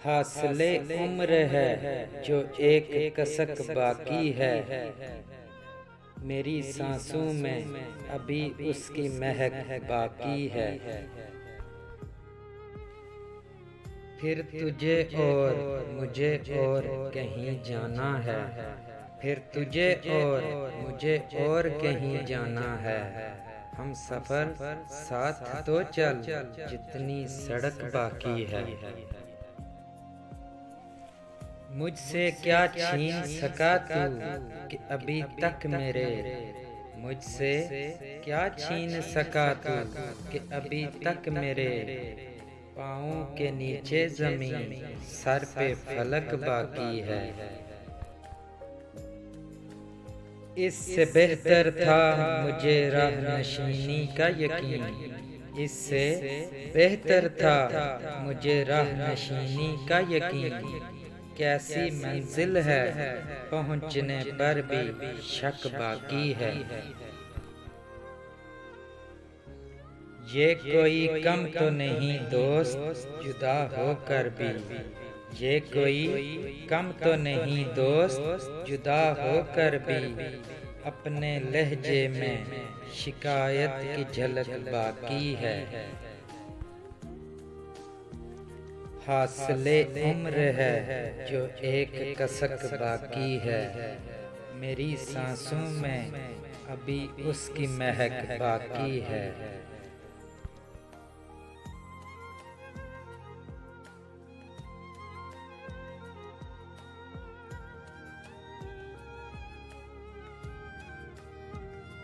फासले उम्र है जो एक कसक बाकी है, मेरी सांसों में अभी उसकी महक बाकी है। फिर तुझे और मुझे और कहीं जाना है, फिर तुझे और मुझे और कहीं जाना है। हम सफर साथ तो चल जितनी सड़क बाकी है। मुझसे क्या छीन सका तू कि अभी तक मेरे, मुझसे क्या छीन सका तू कि अभी तक मेरे पाँवों के नीचे ज़मीन सर पे फलक बाकी है। इससे बेहतर था मुझे राह नशीनी का यकीन, इससे बेहतर था मुझे राह नशीनी का यकीन। कैसी मंजिल है पहुँचने पर भी शक बाकी है। ये कोई कम तो नहीं दोस्त जुदा होकर भी, ये कोई कम तो नहीं दोस्त जुदा होकर भी अपने लहजे में शिकायत की झलक बाकी है। फासले उम्र है जो एक कसक बाकी है, मेरी सांसों में अभी उसकी महक बाकी है।